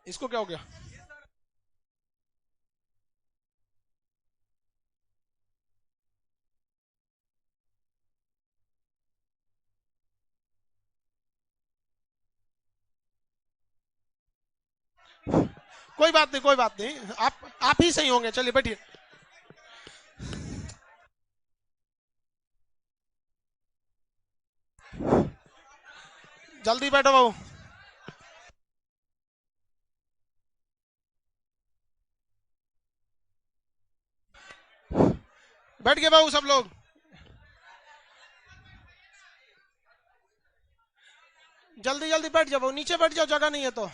इसको क्या हो गया? कोई बात नहीं, कोई बात नहीं, आप ही सही होंगे, चलिए बैठिए। जल्दी बैठो बाबू। बैठ गए बाबू सब लोग? जल्दी जल्दी बैठ जाओ, नीचे बैठ जाओ, जगह नहीं है तो।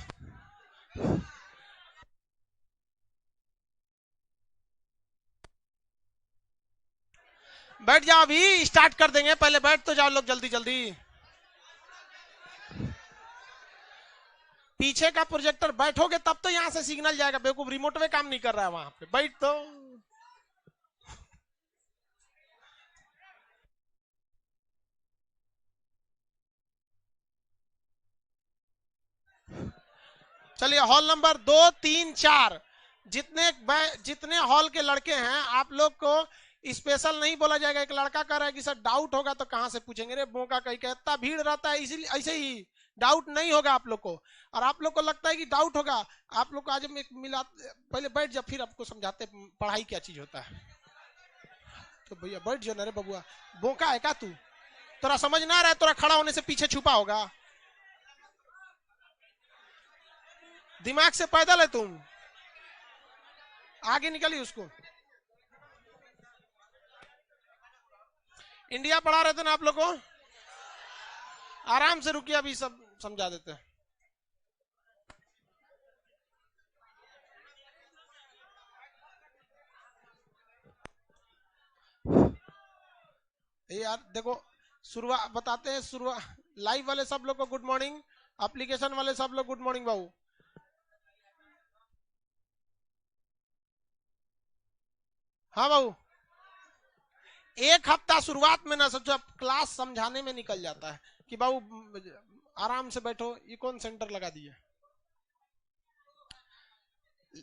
बैठ जाओ, अभी स्टार्ट कर देंगे, पहले बैठ तो जाओ लोग जल्दी जल्दी। पीछे का प्रोजेक्टर बैठोगे तब तो यहां से सिग्नल जाएगा, बेवकूफ, रिमोट में काम नहीं कर रहा है वहां पे, बैठ तो। चलिए, हॉल नंबर 2, 3, 4, जितने जितने हॉल के लड़के हैं, आप लोग को स्पेशल नहीं बोला जाएगा। एक लड़का कह रहा है कि सर डाउट होगा तो कहां से पूछेंगे, रे मौका कहीं का इतना भीड़ रहता है, इसीलिए ऐसे ही डाउट नहीं होगा आप लोग को। और आप लोग को लगता है कि डाउट होगा, आप लोग को आज हम एक मिला, पहले बैठ जा, फिर आपको समझाते पढ़ाई क्या चीज होता है। तो भैया बैठ जाओ ना रे बबुआ, बोका है का तू? तोरा समझ ना आ रहा है? तोरा खड़ा होने से पीछे छुपा होगा, दिमाग से पैदल है तुम, आगे निकली उसको। इंडिया पढ़ा रहे थे ना आप लोग को, आराम से रुकिए, अभी सब समझा देते हैं। यार देखो, शुरुआत बताते हैं, शुरुआत लाइव वाले सब लोग को गुड मॉर्निंग, एप्लीकेशन वाले सब लोग गुड मॉर्निंग बाबू। हाँ बाबू, एक हफ्ता शुरुआत में ना सोचो, क्लास समझाने में निकल जाता है कि बाबू आराम से बैठो। ये कौन सेंटर लगा दिया?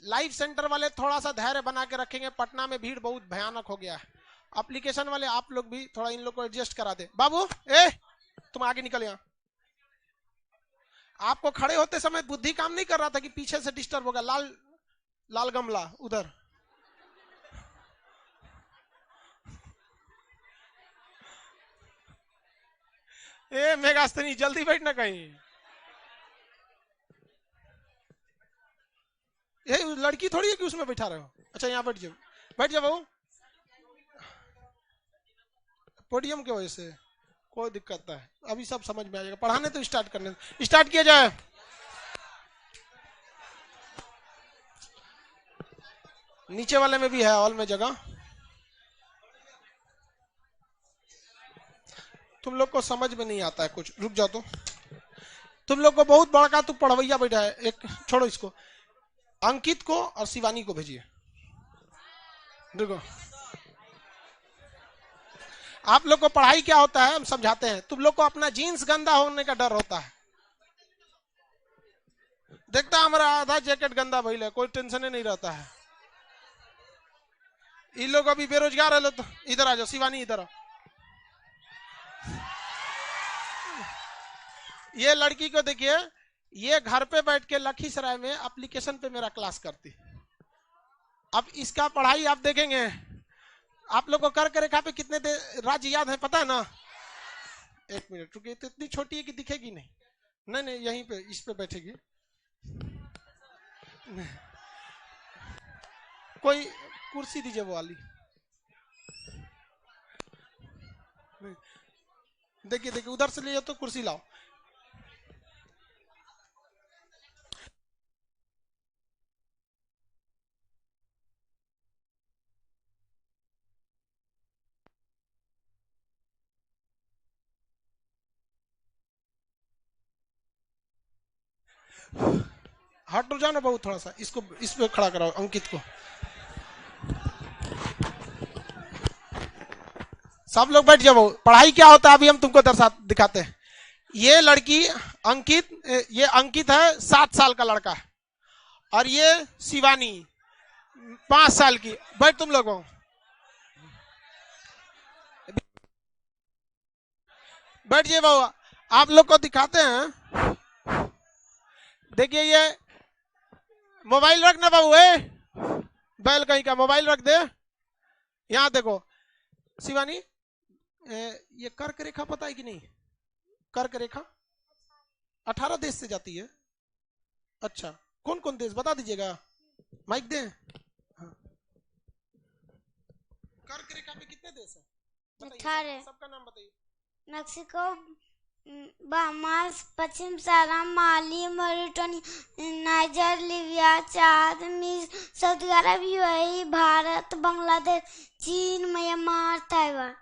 लाइव सेंटर वाले थोड़ा सा धैर्य बना के रखेंगे, पटना में भीड़ बहुत भयानक हो गया है। एप्लीकेशन वाले आप लोग भी थोड़ा इन लोग को एडजस्ट करा दे। बाबू ए, तुम आगे निकल यहाँ। आपको खड़े होते समय बुद्धि काम नहीं कर रहा था कि पीछे से डिस्टर्ब होगा? लाल लाल गमला उधर। ए मेघास्तनी, जल्दी बैठना कहीं। यही लड़की थोड़ी है कि उसमें बैठा रहे हो। अच्छा यहाँ बैठ जाओ, बैठ जाओ बाबू, पोडियम की वजह से कोई दिक्कत है, अभी सब समझ में आ जाएगा। पढ़ाने तो स्टार्ट करने, स्टार्ट किया जाए। नीचे वाले में भी है हॉल में जगह। तुम लोग को समझ में नहीं आता है कुछ, रुक जाओ तो। तुम लोग को बहुत बड़ा का तू पढ़वैया बैठा है, एक छोड़ो इसको, अंकित को और शिवानी को भेजिए। देखो, आप लोग को पढ़ाई क्या होता है हम समझाते हैं। तुम लोग को अपना जीन्स गंदा होने का डर होता है। देखता हमारा आधा जैकेट गंदा भइल है, कोई टेंशन नहीं रहता है। ये लोग अभी बेरोजगार है, लो तो इधर आ जाओ, शिवानी इधर आओ। ये लड़की को देखिए, ये घर पे बैठ के लखीसराय में एप्लीकेशन पे मेरा क्लास करती। अब इसका पढ़ाई आप देखेंगे। आप लोग को कर्क रेखा पे कितने राज्य याद है पता है ना? एक मिनट रुकिए, तो इतनी छोटी है कि दिखेगी नहीं। नहीं नहीं, यहीं पे इस पे बैठेगी। कोई कुर्सी दीजिए वो वाली। देखिए देखिए, उधर से ले तो कुर्सी लाओ। हट जाओ ना बहुत, थोड़ा सा इसको इस पे खड़ा कराओ अंकित को। सब लोग बैठ जाओ। पढ़ाई क्या होता है अभी हम तुमको दर्शा दिखाते हैं। ये लड़की अंकित, ये अंकित है 7 साल का लड़का है, और ये शिवानी 5 साल की। बैठ तुम लोगों, बैठिए बाबू। आप लोग को दिखाते हैं, देखिए ये मोबाइल रख ना बाबू, बैल कहीं का मोबाइल रख दे। यहाँ देखो शिवानी, ये कर्क रेखा पता है कि नहीं? कर्क रेखा 18 देश से जाती है। अच्छा, कौन कौन देश बता दीजिएगा, माइक दे। हाँ। कर्क रेखा में कितने देश है? 18। सबका नाम बताइए। मेक्सिको, बहामास, पश्चिम सारा, माली, मॉरिटनी, नाइजर, लीबिया, चाद, मिस्र, सऊदी अरब, यूएई, भारत, बांग्लादेश, चीन, म्यांमार, ताइवान।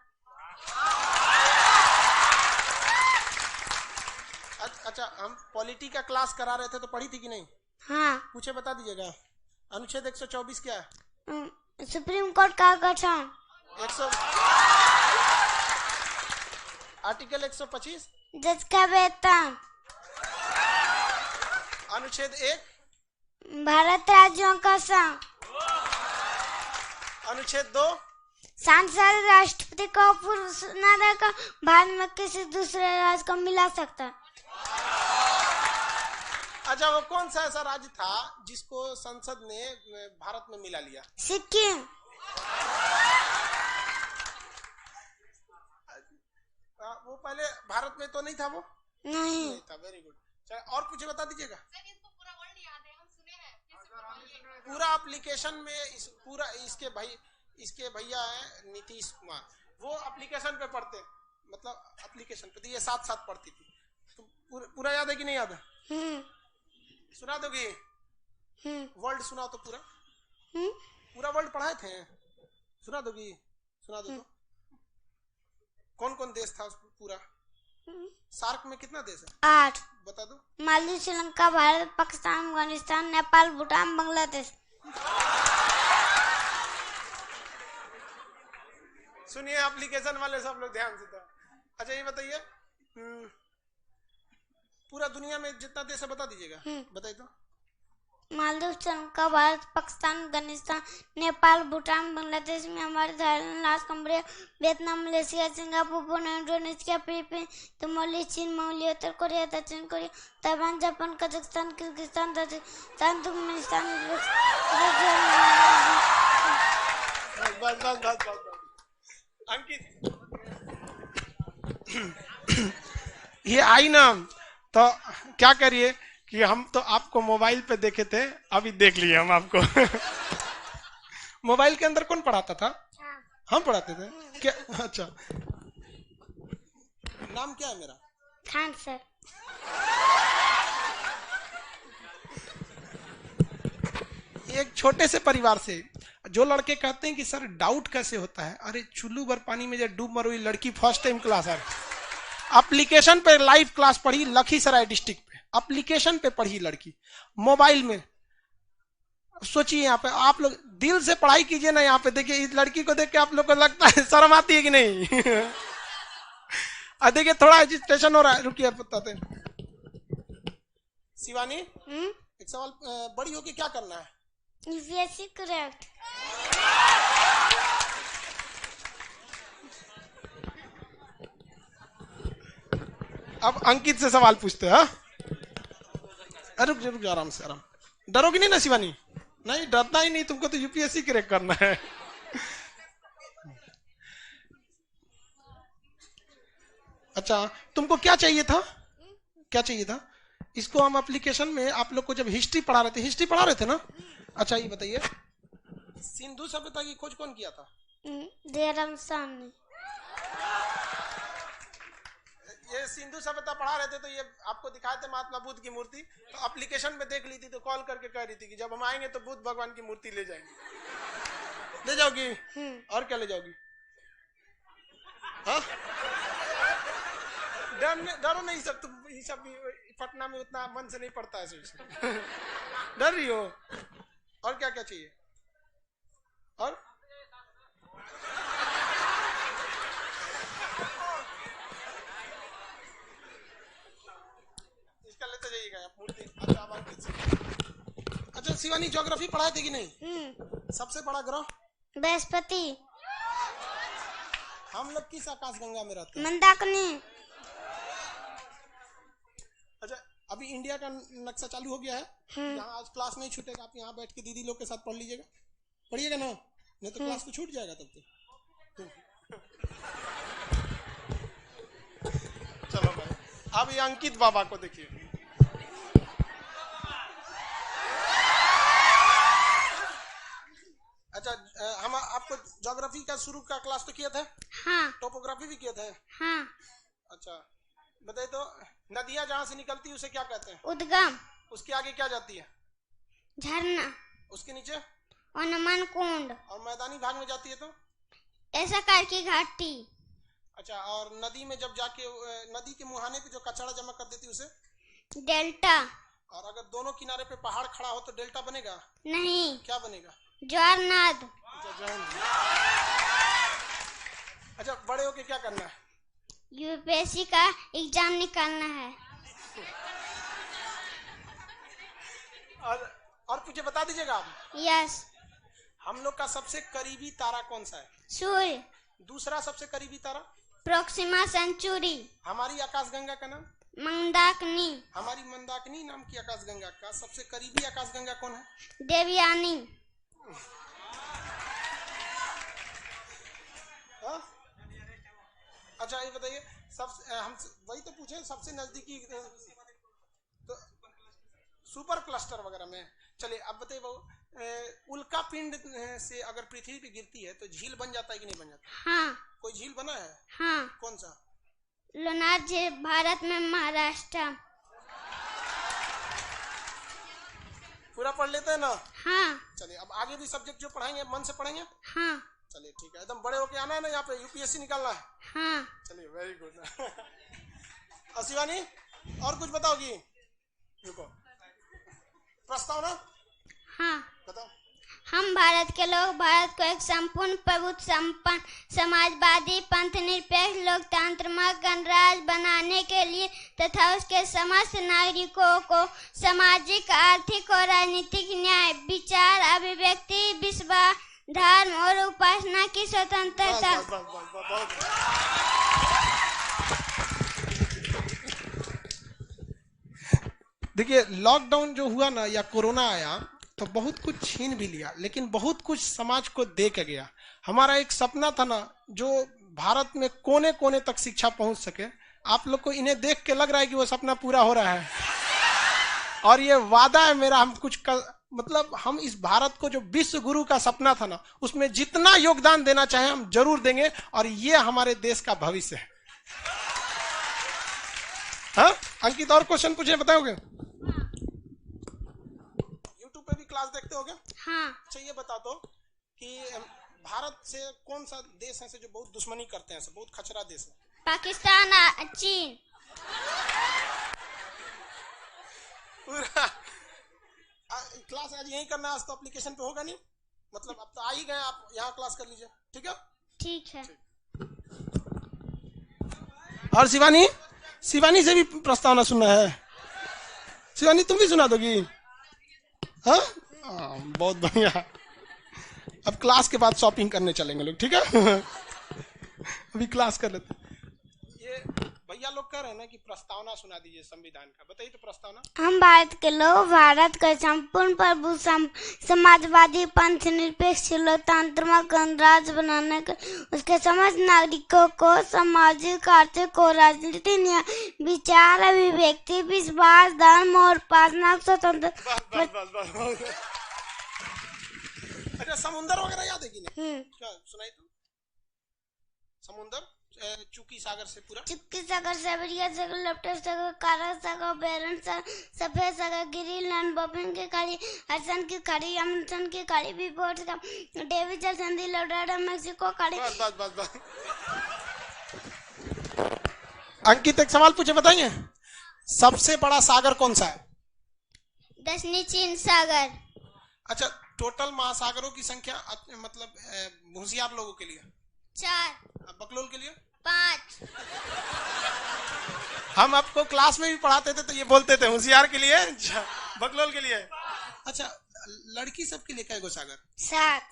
अच्छा, हम पॉलिटी का क्लास करा रहे थे तो पढ़ी थी कि नहीं? हाँ। पूछे बता दीजिएगा। अनुच्छेद 124 क्या है? सुप्रीम कोर्ट का गठन। आर्टिकल 125 जज का वेतन। अनुच्छेद 1 भारत राज्यों का संघ। अनुच्छेद 2 सांसद राष्ट्रपति को पूर्व सूचना का भारत में किसी दूसरे राज्य को मिला सकता है। अच्छा, वो कौन सा ऐसा राज्य था जिसको संसद ने भारत में मिला लिया? सिक्किम। वो पहले भारत में तो नहीं था, वो नहीं था। Very good. चलो और कुछ बता दीजिएगा। पूरा एप्लीकेशन में पूरा इसके भैया है नीतीश कुमार, वो एप्लीकेशन पे पढ़ते, मतलब एप्लीकेशन पे ये साथ साथ पढ़ती थी। तो पूरा याद है कि नहीं याद है? सुना दोगी? वर्ल्ड सुना तो पूरा वर्ल्ड पढ़ाए थे। सुना दोगी? सुना दो तो। कौन कौन देश था पूरा? सार्क में कितना देश है? 8। बता दो। माली, श्रीलंका, भारत, पाकिस्तान, अफगानिस्तान, नेपाल, भूटान, बांग्लादेश। सुनिए एप्लीकेशन वाले सब लोग ध्यान से था। अच्छा ये बताइए, पूरा दुनिया में जितना देश है बता दीजिएगा। बताइए तो। Maldives, Sri Lanka, Bharat, Pakistan, Afghanistan, Nepal, Bhutan, Bangladesh, Myanmar, Thailand, Laos, Cambodia, Vietnam, Malaysia, Singapore, Brunei, Indonesia, Philippines, Timor, चीन, मंगोलिया, उत्तर कोरिया, दक्षिण Korea, Taiwan, Japan, Kazakhstan, Kyrgyzstan, Tajikistan, Turkmenistan. बस अंकित, ये आई ना, तो क्या करिए कि हम तो आपको मोबाइल पे देखे थे, अभी देख लिए हम आपको। मोबाइल के अंदर कौन पढ़ाता था? हम पढ़ाते थे क्या? अच्छा, नाम क्या है मेरा? खान सर। एक छोटे से परिवार से जो लड़के कहते हैं कि सर डाउट कैसे होता है, अरे चुल्लू भर पानी में जब डूब मरो, लड़की फर्स्ट टाइम क्लास है, एप्लीकेशन पे लाइव क्लास पढ़ी लखीसराय डिस्ट्रिक्ट पे, एप्लीकेशन पे पढ़ी लड़की मोबाइल में। सोचिए यहाँ पे आप लोग दिल से पढ़ाई कीजिए ना। यहाँ पे देखिए इस लड़की को देख के आप लोग को लगता है शर्म आती है कि नहीं? देखिए थोड़ा एजिटेशन हो रहा है, रुकिए बताते हैं। शिवानी, एक सवाल, बड़ी होके क्या करना है? UPSC correct. अब अंकित से सवाल पूछते हैं। रुक रुक आराम से, आराम। डरोगी नहीं ना शिवानी? नहीं, डरना ही नहीं, तुमको तो यूपीएससी क्रैक करना है। अच्छा, तुमको क्या चाहिए था? क्या चाहिए था? इसको हम एप्लीकेशन में आप लोग को जब हिस्ट्री पढ़ा रहे थे ना। अच्छा ये बताइए, सिंधु सभ्यता की खोज कौन किया था? जयराम साहनी। ये सिंधु सभ्यता पढ़ा रहे थे तो ये आपको दिखाए थे महात्मा बुद्ध की मूर्ति, तो एप्लीकेशन में देख ली थी, तो कॉल करके कह रही थी कि जब हम आएंगे तो बुद्ध भगवान की मूर्ति ले जाएंगे। ले जाओगी? और क्या ले जाओगी? हाँ? डरो नहीं, सब तुम ये सब पटना में उतना मन से नहीं पड़ता है। डर रही हो? और क्या क्या चाहिए? और कर लेते जाइएगा आप मूर्ति। अच्छा अब अंकित से। अच्छा शिवानी ज्योग्राफी पढ़ाई थी कि नहीं? सबसे बड़ा ग्रह बृहस्पति। हम लोग किस आकाश गंगा में रहते हैं? मंदाकिनी। अच्छा अभी इंडिया का नक्शा चालू हो गया है। यहाँ आज क्लास नहीं छूटेगा, आप यहाँ बैठ के दीदी लोग के साथ पढ़ लीजिएगा, पढ़िएगा ना, नहीं तो क्लास तो छूट जाएगा तब तो। चलो भाई अब ये अंकित बाबा को देखिए। अच्छा हम आपको ज्योग्राफी का शुरू का क्लास तो किया था? हाँ। टोपोग्राफी भी किया था? हाँ। अच्छा बताइए तो नदियाँ जहाँ से निकलती है उसे क्या कहते हैं? उद्गम। उसके आगे क्या जाती है? झरना। उसके नीचे? अनुमान कुंड। और मैदानी भाग में जाती है तो? ऐसा कर की घाटी। अच्छा और नदी में जब जाके नदी के मुहाने पे जो कचरा जमा कर देती है उसे? डेल्टा। और अगर दोनों किनारे पे पहाड़ खड़ा हो तो डेल्टा बनेगा? नहीं। क्या बनेगा? ज्वारनाद। अच्छा बड़े होके क्या करना है? यूपीएससी का एग्जाम निकालना है। और मुझे बता दीजिएगा आप। यस। हम लोग का सबसे करीबी तारा कौन सा है? सूर्य। दूसरा सबसे करीबी तारा? Proxima Centauri. हमारी आकाशगंगा का नाम? मंदाकिनी। हमारी मंदाकिनी नाम की आकाशगंगा का सबसे करीबी आकाशगंगा कौन है? देवयानी। अच्छा ये बताइए हम वही तो पूछे सबसे नजदीकी तो सुपर क्लस्टर वगैरह में। चलिए अब बताइए बाबू उल्का पिंड से अगर पृथ्वी पे गिरती है तो झील बन जाता है कि नहीं बन जाता? हाँ। कोई झील बना है? हाँ। कौन सा? लोनार झील भारत में महाराष्ट्र। पूरा पढ़ लेते हैं ना? हाँ। चलिए अब आगे भी सब्जेक्ट जो पढ़ाएंगे मन से पढ़ेंगे? हाँ। चलिए ठीक है, एकदम बड़े होके आना है ना, यहाँ पे यूपीएससी निकालना है। हाँ। चलिए वेरी गुड। और शिवानी और कुछ बताओगी? रुको प्रस्ताव ना। हाँ। बताओ। हम भारत के लोग भारत को एक संपूर्ण प्रभुत्व संपन्न समाजवादी पंथ निरपेक्ष लोकतंत्र गणराज्य बनाने के लिए तथा उसके समस्त नागरिकों को सामाजिक आर्थिक और राजनीतिक न्याय विचार अभिव्यक्ति विश्वास धर्म और उपासना की स्वतंत्रता। देखिए लॉकडाउन जो हुआ ना या कोरोना आया तो बहुत कुछ छीन भी लिया, लेकिन बहुत कुछ समाज को दे के गया। हमारा एक सपना था ना जो भारत में कोने कोने तक शिक्षा पहुंच सके, आप लोग को इन्हें देख के लग रहा है कि वो सपना पूरा हो रहा है। और ये वादा है मेरा, हम कुछ मतलब हम इस भारत को जो विश्व गुरु का सपना था ना उसमें जितना योगदान देना चाहे हम जरूर देंगे, और ये हमारे देश का भविष्य है। हाँ अंकित और क्वेश्चन पूछे बताओगे? यूट्यूब पे भी क्लास देखते होगे? हाँ। अच्छा ये बता दो कि भारत से कौन सा देश है जो बहुत दुश्मनी करते हैं, बहुत खचरा देश है? पाकिस्तान, चीन। पूरा क्लास आज यही करना है, आज तो एप्लीकेशन पे होगा नहीं, मतलब अब तो आ ही गए, आप यहाँ क्लास कर लीजिए। ठीक है? ठीक है। और शिवानी से भी प्रस्तावना सुनना है। शिवानी तुम भी सुना दोगी? हाँ बहुत बढ़िया। अब क्लास के बाद शॉपिंग करने चलेंगे लोग, ठीक है? अभी क्लास कर लेते। ये भैया लोग कह रहे हैं ना कि प्रस्तावना सुना दीजिए संविधान का, बताइए तो प्रस्तावना। हम भारत के लोग भारत को संपूर्ण प्रभु समाजवादी पंथ निरपेक्ष लोकतंत्र गणराज्य बनाने के उसके समस्त नागरिकों को सामाजिक आर्थिक और राजनीतिक न्याय विचार अभिव्यक्ति विश्वास धर्म और उपासना स्वतंत्र। अच्छा समुद्र वगैरह याद है कि नहीं? क्या सुनाई तू? समुद्र चुकी सागर से पूरा, चुकी सागर, साइबेरिया सागर, लेप्टस सागर, कारा सागर, बेरन सागर, सफेद सागर, ग्रीनलैंड, बफिन की खाड़ी, हडसन की खाड़ी, अमेज़न की खाड़ी, बीफोर्ड सागर, डेविड जल संधि, लोडाडा, मेक्सिको खाड़ी। बस। अंकित एक सवाल पूछे बताइए, सबसे बड़ा सागर कौन सा है? दक्षिणी चीन सागर। अच्छा टोटल महासागरों की संख्या मतलब होशियार लोगों के लिए 4, बकलोल के लिए 5। हम आपको क्लास में भी पढ़ाते थे तो ये बोलते थे होशियार के लिए, बकलोल के लिए। अच्छा, लड़की सबके लिए कैगो सागर? 7।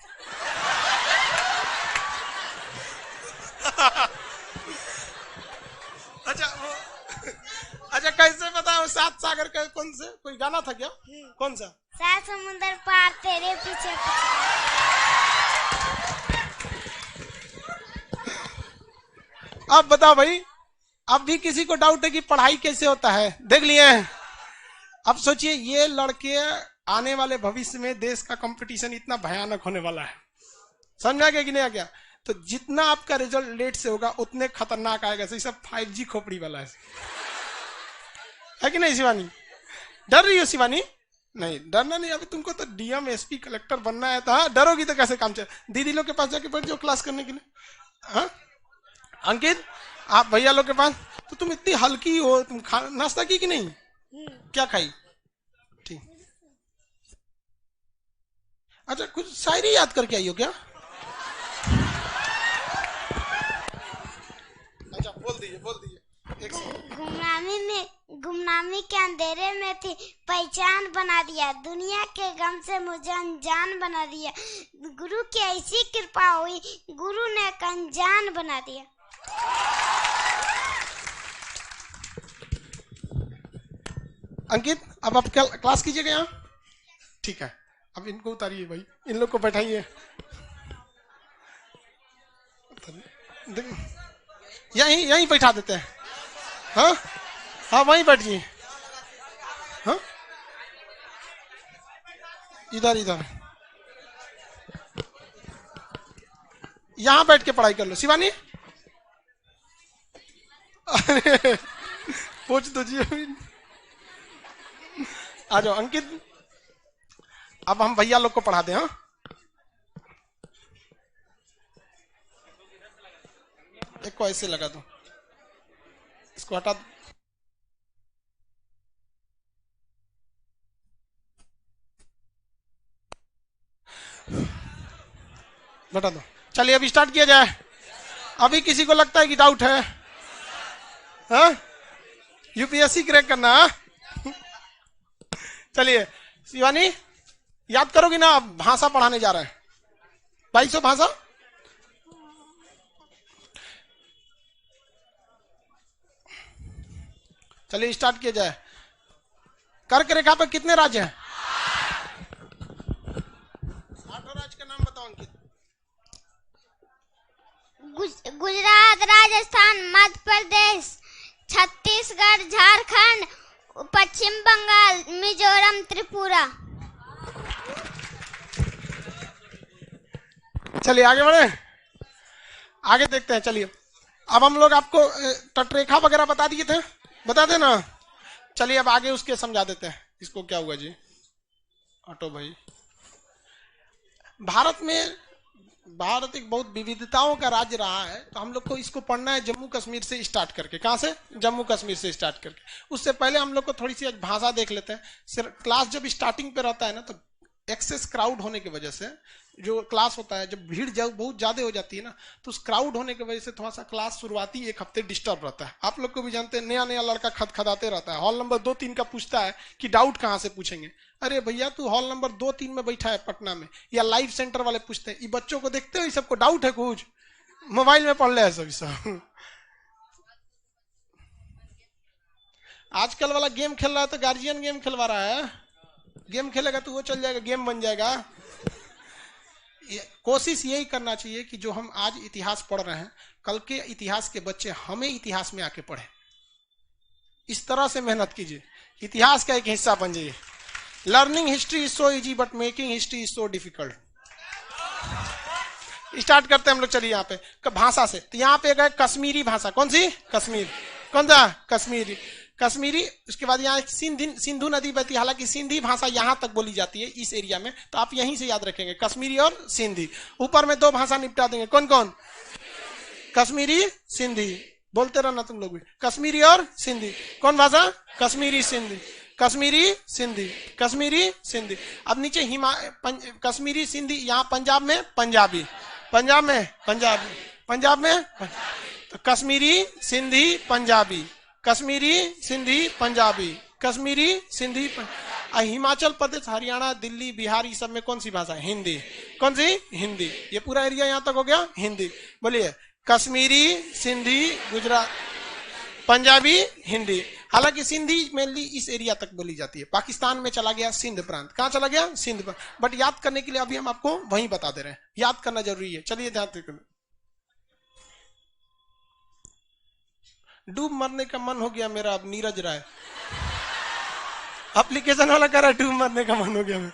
अच्छा कैसे पता है 7 सागर का? कौन से कोई गाना था क्या? कौन सा? 7 समुंदर पार तेरे पीछे। अब बताओ भाई, अब भी किसी को डाउट है कि पढ़ाई कैसे होता है? देख लिए। अब सोचिए ये लड़के आने वाले भविष्य में देश का कंपटीशन इतना भयानक होने वाला है, समझा गया कि नहीं आ गया? तो जितना आपका रिजल्ट लेट से होगा उतने खतरनाक आएगा। सही सब 5G खोपड़ी वाला है कि नहीं शिवानी? डर रही हो शिवानी? नहीं डरना नहीं, अभी तुमको तो DM SP कलेक्टर बनना है। तो हाँ, डरोगी तो कैसे काम चले? दीदी लोग के पास जाके बैठ जाओ क्लास करने के लिए। हाँ अंकित, आप भैया लोग के पास। तो तुम इतनी हल्की हो, तुम नाश्ता की कि नहीं? क्या खाई? ठीक। अच्छा कुछ शायरी याद करके आई हो क्या? अच्छा बोल दीजिए। गुमनामी के अंधेरे में थी, पहचान बना दिया, दुनिया के गम से मुझे अनजान बना दिया, गुरु की ऐसी कृपा हुई, गुरु ने एक अनजान बना दिया। अंकित, अब आप क्लास कीजिएगा यहाँ, ठीक है? अब इनको उतारिए भाई, इन लोग को बैठाइए। यहीं बैठा देते हैं। हाँ हाँ वहीं बैठिए। हाँ इधर यहाँ बैठ के पढ़ाई कर लो। शिवानी अरे पूछ दो जी। आ जाओ अंकित, अब हम भैया लोग को पढ़ा दें। हाँ एक को ऐसे लगा दो, इसको हटा दो। बता दो। चलिए अभी स्टार्ट किया जाए। अभी किसी को लगता है कि डाउट है? हाँ UPSC क्रैक करना। चलिए शिवानी याद करोगी ना? अब भाषा पढ़ाने जा रहे हैं, 2200 भाषा। चलिए स्टार्ट किया जाए। कर्क रेखा पर कितने राज्य हैं? 8 राज्य का नाम बताओ अंकित। गुजरात, राजस्थान, मध्य प्रदेश, छत्तीसगढ़, झारखंड, पश्चिम बंगाल, मिजोरम, त्रिपुरा। चलिए आगे बढ़े, आगे देखते हैं। चलिए अब हम लोग आपको तटरेखा वगैरह बता दिए थे, बता देना। चलिए अब आगे उसके समझा देते हैं। इसको क्या हुआ जी? ऑटो भाई, भारत एक बहुत विविधताओं का राज्य रहा है, तो हम लोग को इसको पढ़ना है जम्मू कश्मीर से स्टार्ट करके। कहाँ से? जम्मू कश्मीर से स्टार्ट करके। उससे पहले हम लोग को थोड़ी सी भाषा देख लेते हैं। क्लास जब स्टार्टिंग पे रहता है ना, तो एक्सेस क्राउड होने की वजह से जो क्लास होता है, जब भीड़ बहुत ज्यादा हो जाती है ना, तो उस क्राउड होने की वजह से थोड़ा सा क्लास शुरुआती 1 हफ्ते डिस्टर्ब रहता है। आप लोग को भी जानते हैं, नया लड़का खदखदाते रहता है। हॉल नंबर 2-3 का पूछता है कि डाउट कहाँ से पूछेंगे। अरे भैया तू हॉल नंबर 2-3 में बैठा है पटना में, या लाइव सेंटर वाले पूछते हैं। ये बच्चों को देखते हो, ये सबको डाउट है कुछ, मोबाइल में पढ़ ले है सब। आजकल वाला गेम खेल रहा है तो गार्जियन गेम खेलवा रहा है। गेम खेलेगा तो वो चल जाएगा, गेम बन जाएगा। कोशिश यही करना चाहिए कि जो हम आज इतिहास पढ़ रहे हैं, कल के इतिहास के बच्चे हमें इतिहास में आके पढ़े। इस तरह से मेहनत कीजिए, इतिहास का एक हिस्सा बन जाइए। Learning history is so easy but making history is so difficult. Start करते हैं हम लोग। चलिए यहाँ पे भाषा से, तो यहाँ पे गए कश्मीरी भाषा। कौन सी? कश्मीर। कौन सा? कश्मीरी। उसके बाद यहाँ सिंधु नदी बहती है, हालांकि सिंधी भाषा यहाँ तक बोली जाती है इस एरिया में, तो आप यहीं से याद रखेंगे, कश्मीरी और सिंधी। ऊपर में 2 भाषा निपटा देंगे। कौन कौन? कश्मीरी, सिंधी। बोलते रहना तुम लोग भी, कश्मीरी और सिंधी। कौन भाषा? कश्मीरी, सिंधी। कश्मीरी, सिंधी, कश्मीरी, सिंधी। अब नीचे कश्मीरी, सिंधी। यहाँ पंजाब में पंजाबी, पंजाब में तो कश्मीरी, सिंधी, पंजाबी। कश्मीरी, सिंधी, पंजाबी, कश्मीरी, सिंधी, हिमाचल प्रदेश, हरियाणा, दिल्ली, बिहार, ये सब में कौन सी भाषा है? हिंदी। कौन सी? हिंदी। ये पूरा एरिया यहां तक हो गया हिंदी। बोलिए कश्मीरी, सिंधी, गुजरात, पंजाबी, हिंदी। हालांकि सिंधी मेनली इस एरिया तक बोली जाती है। पाकिस्तान में चला गया सिंध प्रांत। कहां चला गया? सिंध प्रांत। बट याद करने के लिए अभी हम आपको वहीं बता दे रहे हैं, याद करना जरूरी है। चलिए ध्यान रखिए। डूब मरने का मन हो गया मेरा। अब नीरज राय एप्लीकेशन वाला कह रहा है डूब मरने का मन हो गया मैं।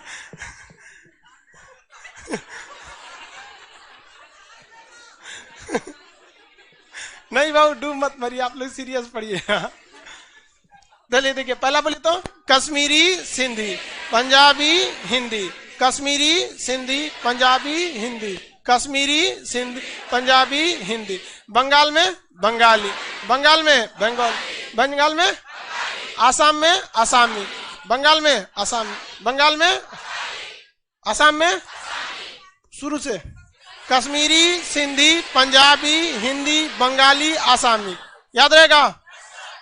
नहीं बाबू डूब मत मरिए, आप लोग सीरियस पढ़िए। चलिए देखिए, पहला बोले तो कश्मीरी, सिंधी, पंजाबी, हिंदी, कश्मीरी, सिंधी, पंजाबी, हिंदी, कश्मीरी, सिंधी, पंजाबी, हिंदी। बंगाल में बंगाली, बंगाल में बंगाल, बंगाल में आसाम में आसामी, बंगाल में आसाम, बंगाल में आसाम में शुरू से कश्मीरी, सिंधी, पंजाबी, हिंदी, बंगाली, आसामी। याद रहेगा?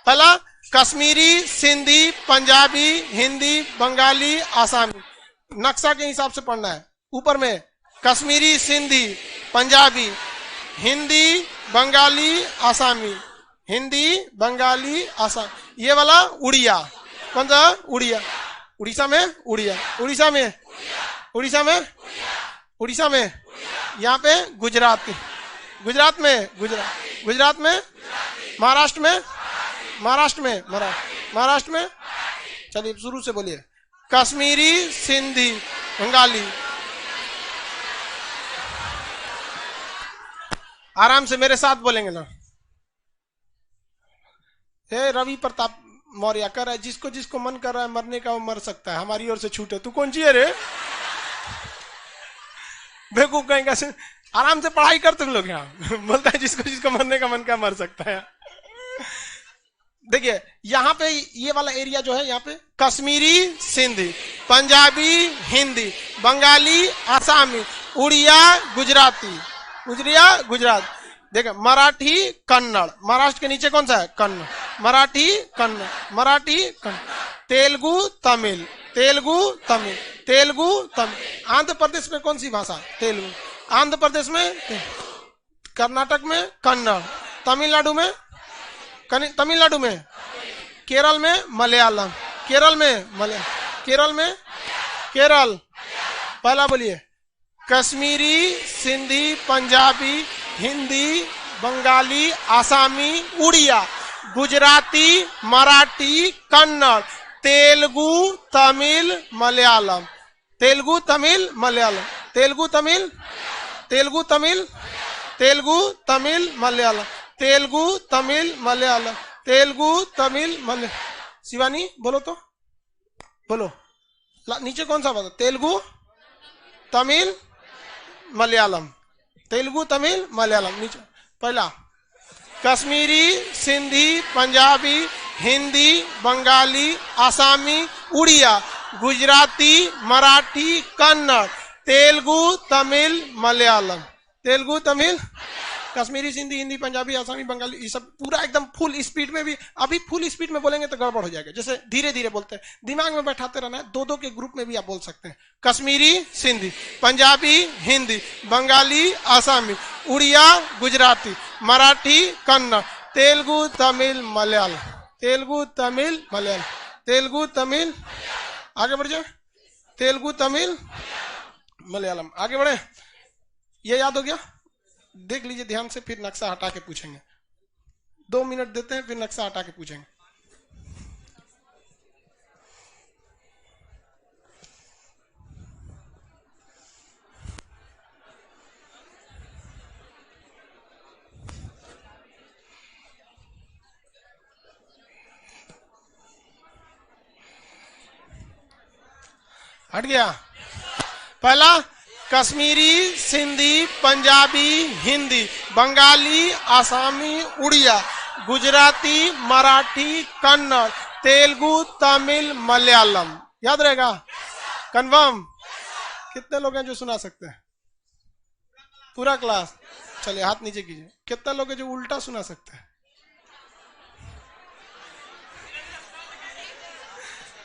पहला कश्मीरी, सिंधी, पंजाबी, हिंदी, बंगाली, आसामी। नक्शा के हिसाब से पढ़ना है। ऊपर में कश्मीरी, सिंधी, पंजाबी, हिंदी, बंगाली, आसामी, हिंदी, बंगाली, आसाम। ये वाला उड़िया। कौन सा? उड़िया। उड़ीसा में उड़िया, उड़ीसा में, उड़ीसा में, उड़ीसा में, यहाँ पे गुजरात, गुजरात में, गुजरात, गुजरात में, महाराष्ट्र में, महाराष्ट्र में, महाराष्ट्र में। चलिए शुरू से बोलिए कश्मीरी, सिंधी, बंगाली। आराम से मेरे साथ बोलेंगे ना। हे रवि प्रताप मौर्य कर रहा है, जिसको जिसको मन कर रहा है मरने का वो मर सकता है, हमारी ओर से छूट है। तू कौन सी है रे? बेवकूफ कहेंगे। आराम से पढ़ाई कर तुम लोग। यहाँ बोलता है जिसको जिसको मरने का मन का मर सकता है। देखिए यहाँ पे ये वाला एरिया जो है, यहाँ पे कश्मीरी, सिंधी, पंजाबी, हिंदी, बंगाली, आसामी, उड़िया, गुजराती, उड़िया, गुजरात। देखिए मराठी, कन्नड़। महाराष्ट्र के नीचे कौन सा है? कन्नड़। मराठी, कन्नड़, मराठी, कन्नड़, तेलुगु, तमिल, तेलुगु, तमिल, तेलुगु, तमिल। आंध्र प्रदेश में कौन सी भाषा? तेलुगु। आंध्र प्रदेश में, कर्नाटक में कन्नड़, तमिलनाडु में, तमिलनाडु में, केरल में मलयालम, केरल में मलयालम, केरल में, केरल। पहला बोलिए कश्मीरी, सिंधी, पंजाबी, हिंदी, बंगाली, आसामी, उड़िया, गुजराती, मराठी, कन्नड़, तेलुगु, तमिल, मलयालम, तेलुगु, तमिल, मलयालम, तेलुगु, तमिल, तेलुगु, तमिल, तेलुगु, तमिल, मलयालम, तेलुगु, तमिल, मलयालम, तेलुगु, तमिल, मलयालम। शिवानी बोलो तो, बोलो नीचे कौन सा बात? तेलुगु, तमिल, मलयालम, तेलुगु, तमिल, मलयालम। नीचे पहला कश्मीरी, सिंधी, पंजाबी, हिंदी, बंगाली, आसामी, उड़िया, गुजराती, मराठी, कन्नड़, तेलुगु, तमिल, मलयालम, तेलुगु, तमिल, कश्मीरी, सिंधी, हिंदी, पंजाबी, आसामी, बंगाली। ये सब पूरा एकदम फुल स्पीड में भी। अभी फुल स्पीड में बोलेंगे तो गड़बड़ हो जाएगा, जैसे धीरे धीरे बोलते हैं। दिमाग में बैठाते रहना है। दो दो के ग्रुप में भी आप बोल सकते हैं। कश्मीरी, सिंधी, पंजाबी, हिंदी, बंगाली, आसामी, उड़िया, गुजराती, मराठी, कन्नड़, तेलुगु, तमिल, मलयालम, तेलुगु, तमिल, मलयालम, तेलुगु, तमिल। आगे बढ़ जाए। तेलुगु, तमिल, मलयालम। आगे बढ़े। ये याद हो गया? देख लीजिए ध्यान से, फिर नक्शा हटा के पूछेंगे। 2 मिनट देते हैं, फिर नक्शा हटा के पूछेंगे। हट गया। पहला कश्मीरी, सिंधी, पंजाबी, हिंदी, बंगाली, आसामी, उड़िया, गुजराती, मराठी, कन्नड़, तेलुगु, तमिल, मलयालम। याद रहेगा? कन्फर्म? कितने लोग हैं जो सुना सकते हैं? पूरा क्लास? चलिए हाथ नीचे कीजिए। कितने लोग हैं जो उल्टा सुना सकते हैं?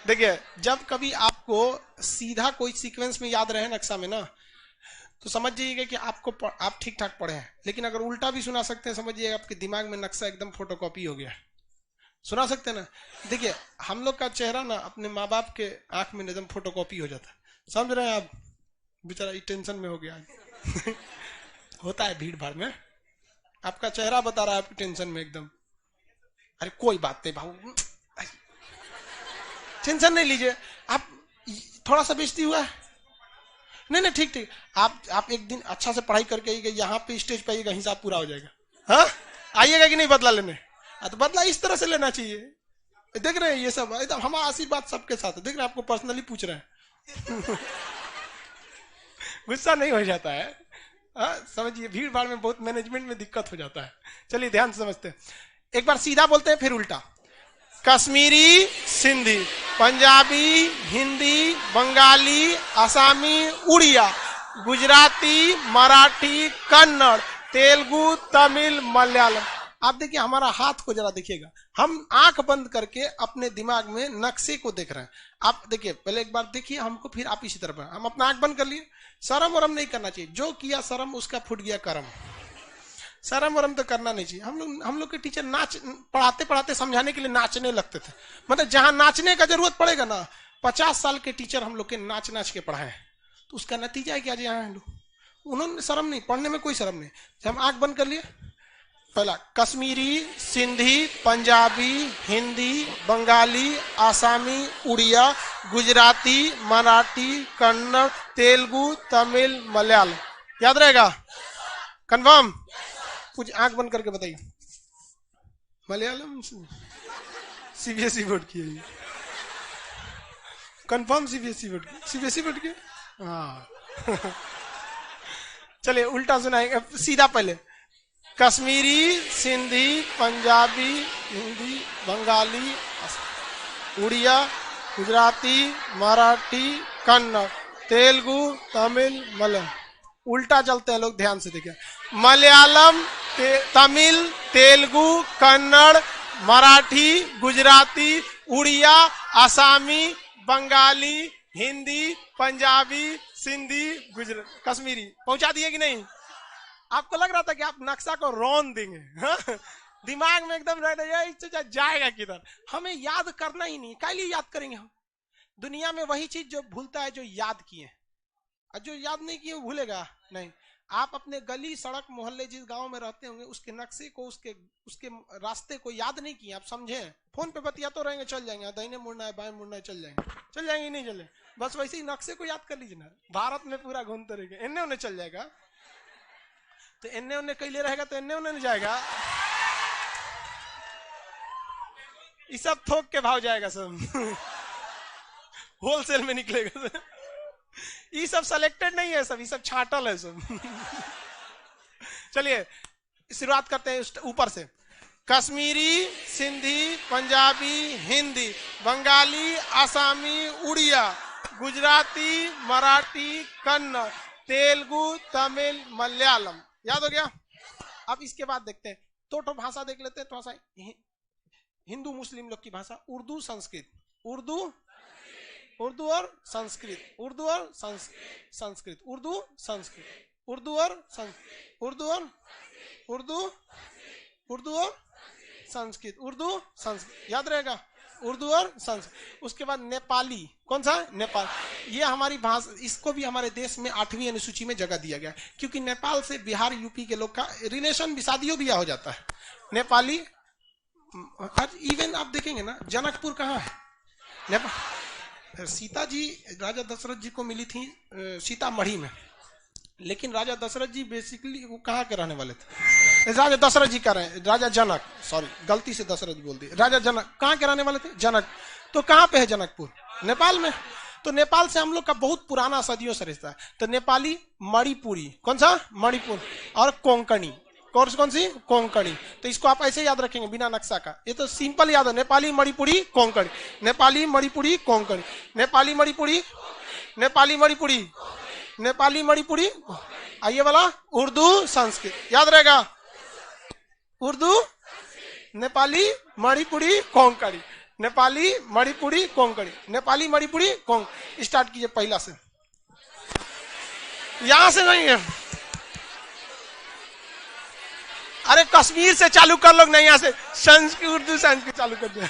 देखिए, जब कभी आपको सीधा कोई सीक्वेंस में याद रहे नक्शा में ना, तो समझ जाइएगा कि आप ठीक ठाक पढ़े हैं। लेकिन अगर उल्टा भी सुना सकते हैं, समझिएगा आपके दिमाग में नक्शा एकदम फोटोकॉपी हो गया। सुना सकते हैं ना? देखिए, हम लोग का चेहरा ना अपने माँ बाप के आंख में एकदम फोटोकॉपी हो जाता है। समझ रहे हैं आप? बेचारा टेंशन में हो गया होता है भीड़ भाड़ में, आपका चेहरा बता रहा है आपकी टेंशन में एकदम। अरे कोई बात नहीं भाऊ, टेंशन नहीं लीजिए आप, थोड़ा सा बेइज्जती हुआ है। नहीं ठीक ठीक, आप एक दिन अच्छा से पढ़ाई करके आइएगा, यहाँ पे स्टेज पे आइएगा, हिसाब पूरा हो जाएगा। हाँ, आइएगा कि नहीं बदला लेने? तो बदला इस तरह से लेना चाहिए। देख रहे हैं ये सब एकदम हमारा आशीर्वाद सबके साथ है। देख रहे हैं, आपको पर्सनली पूछ रहे हैं गुस्सा नहीं हो जाता है। समझिए, भीड़ भाड़ में बहुत मैनेजमेंट में दिक्कत हो जाता है। चलिए ध्यान से समझते हैं। एक बार सीधा बोलते हैं फिर उल्टा। कश्मीरी, सिंधी, पंजाबी, हिंदी, बंगाली, आसामी, उड़िया, गुजराती, मराठी, कन्नड़, तेलुगु, तमिल, मलयालम। आप देखिए, हमारा हाथ को जरा देखिएगा, हम आंख बंद करके अपने दिमाग में नक्शे को देख रहे हैं। आप देखिए, पहले एक बार देखिए हमको, फिर आप इसी तरफ। हम अपना आंख बंद कर लिए। शर्म वरम नहीं करना चाहिए, जो किया शर्म उसका फूट गया करम। शर्म वरम तो करना नहीं चाहिए। हम लोग के टीचर पढ़ाते पढ़ाते समझाने के लिए नाचने लगते थे। मतलब जहां नाचने का जरूरत पड़ेगा ना, 50 साल के टीचर हम लोग के नाच के पढ़ाए, तो उसका नतीजा है कि आज यहाँ लोग, उन्होंने शर्म नहीं, पढ़ने में कोई शर्म नहीं। हम आंख बंद कर लिए। पहला, कश्मीरी, सिंधी, पंजाबी, हिंदी, बंगाली, आसामी, उड़िया, गुजराती, मराठी, कन्नड़, तेलुगु, तमिल, मलयालम। याद रहेगा? कंफर्म? कुछ आंख बंद करके बताइए। मलयालम सीबीएसई बोर्ड की है, कंफर्म सीबीएसई बोर्ड की। हाँ चलिए उल्टा सुनाएंगे, सीधा पहले। कश्मीरी, सिंधी, पंजाबी, हिंदी, बंगाली, उड़िया, गुजराती, मराठी, कन्नड़, तेलुगु, तमिल, मलयालम। उल्टा चलते हैं लोग, ध्यान से देखिए। मलयालम, तमिल, तेलुगु, कन्नड़, मराठी, गुजराती, उड़िया, आसामी, बंगाली, हिंदी, पंजाबी, सिंधी, गुजराती, कश्मीरी। पहुंचा दिए कि नहीं? आपको लग रहा था कि आप नक्शा को रौन देंगे? हाँ? दिमाग में एकदम रह जाएगा किधर। हमें याद करना ही नहीं, क्या लिए याद करेंगे हम? दुनिया में वही चीज जो भूलता है जो याद किए, और जो याद नहीं किए वो भूलेगा नहीं। आप अपने गली, सड़क, मोहल्ले, जिस गांव में रहते होंगे, उसके नक्शे को, उसके रास्ते को याद नहीं किए, आप समझे? फोन पे बतिया तो रहेंगे, चल जाएंगे, दाहिने मुड़ना है, बाएं मुड़ना है, चल जाएंगे नहीं चले, बस वैसे ही नक्शे को याद कर लीजिए ना। भारत में पूरा घूमते रहेंगे, इन्ने उन्हें चल जाएगा, तो इन्ने उन्हें कैले रहेगा तो इन्ने उन्हें नहीं जाएगा। ये सब थोक के भाव जाएगा, सब होलसेल में निकलेगा। ये सब सिलेक्टेड नहीं है, सब ये सब छाटल है सब। चलिए शुरुआत करते हैं ऊपर से। कश्मीरी, सिंधी, पंजाबी, हिंदी, बंगाली, आसामी, उड़िया, गुजराती, मराठी, कन्नड़, तेलुगु, तमिल, मलयालम। याद हो गया? अब इसके बाद देखते हैं, तो भाषा देख लेते हैं। थोड़ा सा हिंदू मुस्लिम लोग की भाषा, उर्दू, संस्कृत। उर्दू और संस्कृत, उर्दू और संस्कृत, उर्दू संस्कृत, उर्दू और संस्कृत, उर्दू संस्कृत। याद रहेगा? उर्दू और संस्कृत। उसके बाद नेपाली। कौन सा? नेपाल। ये हमारी भाषा, इसको भी हमारे देश में 8वीं अनुसूची में जगह दिया गया, क्योंकि नेपाल से बिहार, यूपी के लोग का रिलेशन भी, शादियों भी हो जाता है। नेपाली। इवन आप देखेंगे ना, जनकपुर कहाँ है? नेपाल। सीता जी राजा दशरथ जी को मिली थी सीतामढ़ी में, लेकिन राजा दशरथ जी बेसिकली वो कहाँ के रहने वाले थे? राजा दशरथ जी का रहे, राजा जनक, सॉरी गलती से दशरथ बोल दिए, राजा जनक कहाँ के रहने वाले थे? जनक। तो कहाँ पे है जनकपुर? नेपाल में। तो नेपाल से हम लोग का बहुत पुराना, सदियों से रिश्ता है। तो नेपाली, मणिपुरी। कौन सा? मणिपुर। और कोंकणी। कौन सी? कोंकणी। तो इसको आप ऐसे याद रखेंगे बिना नक्शा का, ये तो सिंपल याद है। नेपाली, मणिपुरी, कोंकणी, नेपाली, मणिपुरी, कोंकणी, नेपाली, मणिपुरी, नेपाली, मणिपुरी, नेपाली, मणिपुरी। आइए वाला उर्दू, संस्कृत। याद रहेगा? उर्दू, नेपाली, मणिपुरी, कोंकणी, नेपाली मणिपुरी कोंकणी, नेपाली मणिपुरी कोंक। स्टार्ट कीजिए पहला से, यहां से नहीं है, अरे कश्मीर से चालू कर लो, नहीं यहां से संस्कृत उर्दू संस्कृत चालू कर दिया।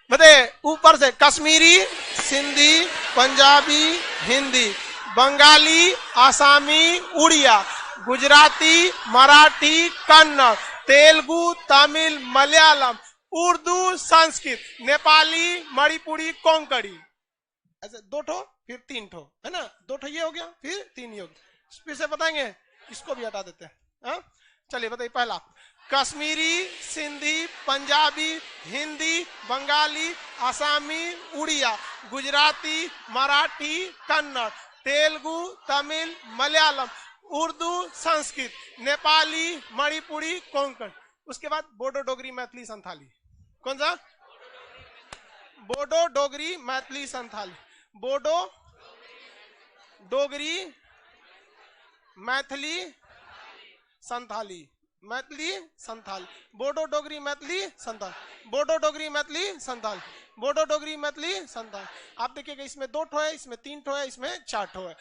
बताइए ऊपर से, कश्मीरी, सिंधी, पंजाबी, हिंदी, बंगाली, आसामी, उड़िया, गुजराती, मराठी, कन्नड़, तेलुगु, तमिल, मलयालम, उर्दू, संस्कृत, नेपाली, मणिपुरी, कोंकणी। ऐसे दो ठो फिर तीन ठो है ना, दो ठो ये हो गया, फिर तीन ये हो गया। फिर से बताएंगे, इसको भी हटा देते हैं। चलिए बताइए पहला, कश्मीरी, सिंधी, पंजाबी, हिंदी, बंगाली, आसामी, उड़िया, गुजराती, मराठी, कन्नड़, तेलुगु, तमिल, मलयालम, उर्दू, संस्कृत, नेपाली, मणिपुरी, कोंकण। उसके बाद बोडो, डोगरी, मैथिली, संथाली। कौन सा? बोडो, डोगरी, मैथिली, संथाली। बोडो, डोगरी, मैथिली, संथाली, मैथिली, संथाल, बोडो, डोगरी, मैथिली, संथाल, बोडो, डोगरी, मैथिली, संथाल, बोडो, डोगरी, मैथिली, संथाल। आप देखिएगा इसमें दो ठो है, इसमें तीन ठो है, इसमें चार ठो है।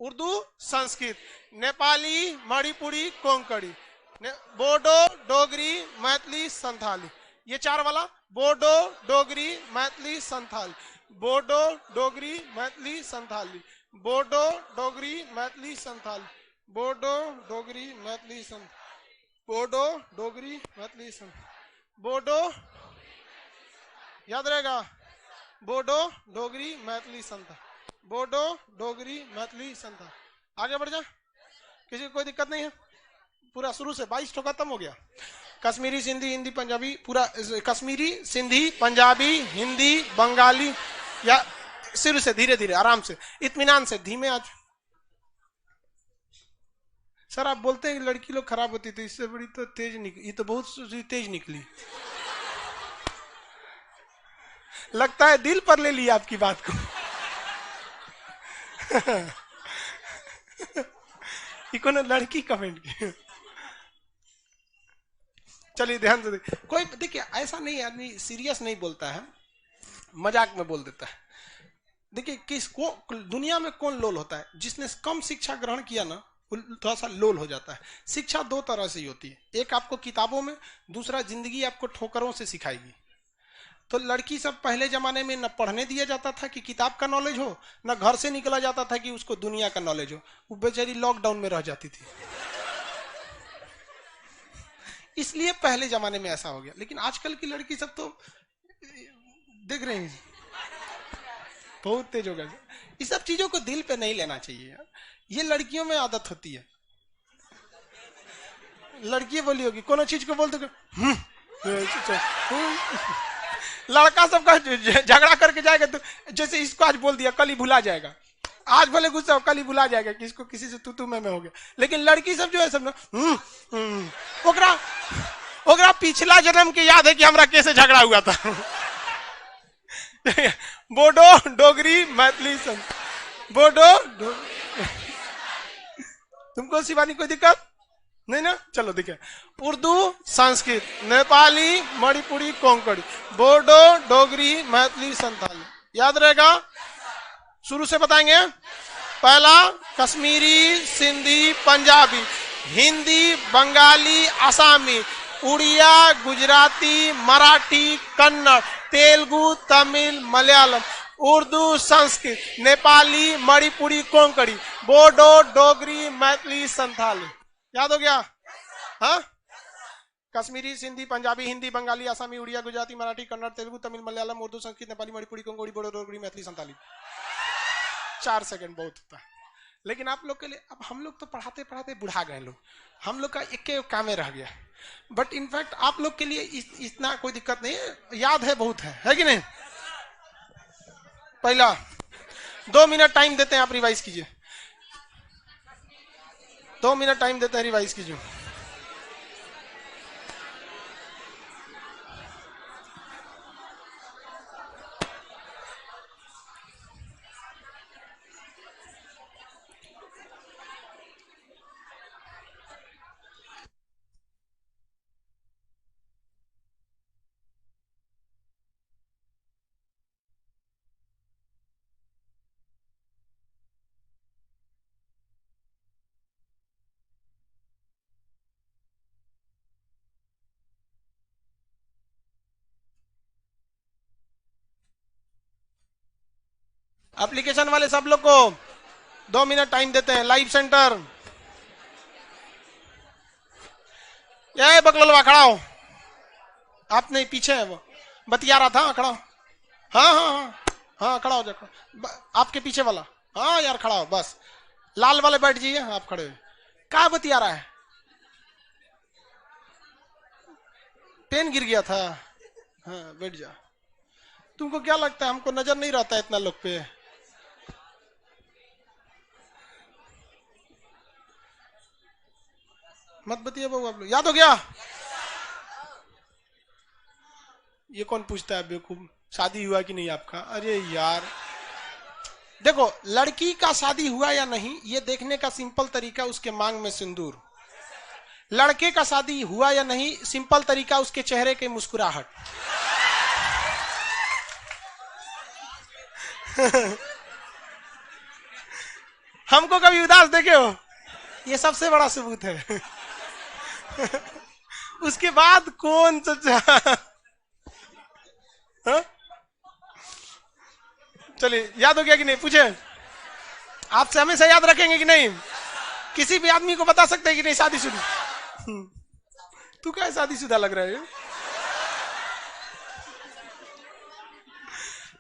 उर्दू, संस्कृत, नेपाली, मणिपुरी, कोंकणी, बोडो, डोगरी, मैथिली, संथाली। ये चार वाला, बोडो, डोगरी, मैथिली, संथाल, बोडो, डोगरी, मैथिली, संथाली, बोडो, डोगरी, मैथिली, संथाल, बोडो, डोगरी, मैथिली, संथाल, बोडो, डोगरी, मैथिली, संथाल, बोडो, याद रहेगा, बोडो, डोगरी, मैथिली, संथाल, बोडो, डोगरी, मैथिली, संथाल। आगे बढ़ जा, किसी को कोई दिक्कत नहीं है? पूरा शुरू से 22 ठो खत्म हो गया। कश्मीरी, सिंधी, हिंदी, पंजाबी, पूरा कश्मीरी, सिंधी, पंजाबी, हिंदी, बंगाली, या शुरू से धीरे धीरे आराम से, इत्मीनान से, धीमे। आज सर आप बोलते हैं कि लड़की लोग खराब होती, तो इससे बड़ी तो तेज निकली, ये तो बहुत तेज निकली। लगता है दिल पर ले लिया आपकी बात को। ये कौन लड़की कमेंट की? चलिए ध्यान से देखिए, कोई देखिए ऐसा नहीं, आदमी सीरियस नहीं बोलता है, मजाक में बोल देता है। देखिए किसको दुनिया में कौन लोल होता है? जिसने कम शिक्षा ग्रहण किया ना, थोड़ा सा लोल हो जाता है। शिक्षा दो तरह से ही होती है, एक आपको किताबों में, दूसरा जिंदगी आपको ठोकरों से सिखाएगी। तो लड़की सब पहले जमाने में न पढ़ने दिया जाता था कि किताब का नॉलेज हो, न घर से निकला जाता था कि उसको दुनिया का नॉलेज हो। वो बेचारी लॉकडाउन में रह जाती थी, इसलिए पहले जमाने में ऐसा हो गया। लेकिन आजकल की लड़की सब तो देख रहे हैं बहुत तेज हो गया। इस सब चीजों को दिल पे नहीं लेना चाहिए, ये लड़कियों में आदत होती है। लड़की बोली होगी कोनो चीज को बोल दो, लड़का सबका झगड़ा करके जाएगा तो जैसे इसको आज बोल दिया कल ही भुला जाएगा, आज भले गुस्सा हो कल ही भुला जाएगा कि इसको किसी से तू में हो गया। लेकिन लड़की सब जो है सब ओकरा पिछला जन्म के याद है कि हमरा कैसे झगड़ा हुआ था। बोडो, डोगरी, मैथिली, बोडो, तुमको शिवानी कोई दिक्कत नहीं ना? चलो देखिए, उर्दू, संस्कृत, नेपाली, मणिपुरी, कोंकणी, बोडो, डोगरी, मैथिली, संथाली। याद रहेगा, शुरू से बताएंगे। पहला कश्मीरी, सिंधी, पंजाबी, हिंदी, बंगाली, आसामी, उड़िया, गुजराती, मराठी, कन्नड़, तेलुगु, तमिल, मलयालम, उर्दू, संस्कृत, नेपाली, मणिपुरी, कोंकणी, बोडो, डोगरी, मैथिली, संथाली। याद हो गया? हाँ, कश्मीरी, सिंधी, पंजाबी, हिंदी, बंगाली, आसामी, उड़िया, गुजराती, मराठी, कन्नड़, तेलुगु, तमिल, मलयालम, उर्दू, संस्कृत, नेपाली, मणिपुरी, कोंकणी, बोडो, डोगरी, मैथिली, संथाली। 4 सेकंड बहुत होता है। लेकिन आप लोग के लिए, अब हम लोग तो पढ़ाते पढ़ाते बुढ़ा गए लोग, हम लोग का एक काम में रह गया। बट इनफैक्ट आप लोग के लिए इतना कोई दिक्कत नहीं है, याद है बहुत है कि नहीं? पहला 2 मिनट टाइम देते हैं, आप रिवाइज कीजिए। 2 मिनट टाइम देते हैं, रिवाइज कीजिए। एप्लीकेशन वाले सब लोग को 2 मिनट टाइम देते हैं। लाइव सेंटर, ये बकलोलवा खड़ा हो। आप नहीं, पीछे है वो, बतिया रहा था। खड़ा हो। हाँ हाँ हाँ हाँ, खड़ा हो जाओ। आपके पीछे वाला, हाँ यार खड़ा हो बस। लाल वाले बैठ जाइए, आप खड़े हुए। क्या बतिया रहा है? पेन गिर गया था। हाँ बैठ जा। तुमको क्या लगता है हमको नजर नहीं रहता है इतना लोग पे? मत बतिए बाबू आप लोग। याद हो गया? ये कौन पूछता है बेवकूफ? शादी हुआ कि नहीं आपका? अरे यार देखो, लड़की का शादी हुआ या नहीं ये देखने का सिंपल तरीका उसके मांग में सिंदूर। लड़के का शादी हुआ या नहीं सिंपल तरीका उसके चेहरे की मुस्कुराहट। हमको कभी उदास देखे हो? ये सबसे बड़ा सबूत है। उसके बाद कौन सच्चा? चलिए, याद हो गया कि नहीं? पूछे, आपसे हमेशा याद रखेंगे कि नहीं? किसी भी आदमी को बता सकते हैं कि नहीं शादीशुदा? तू क्या शादीशुदा लग रहा है?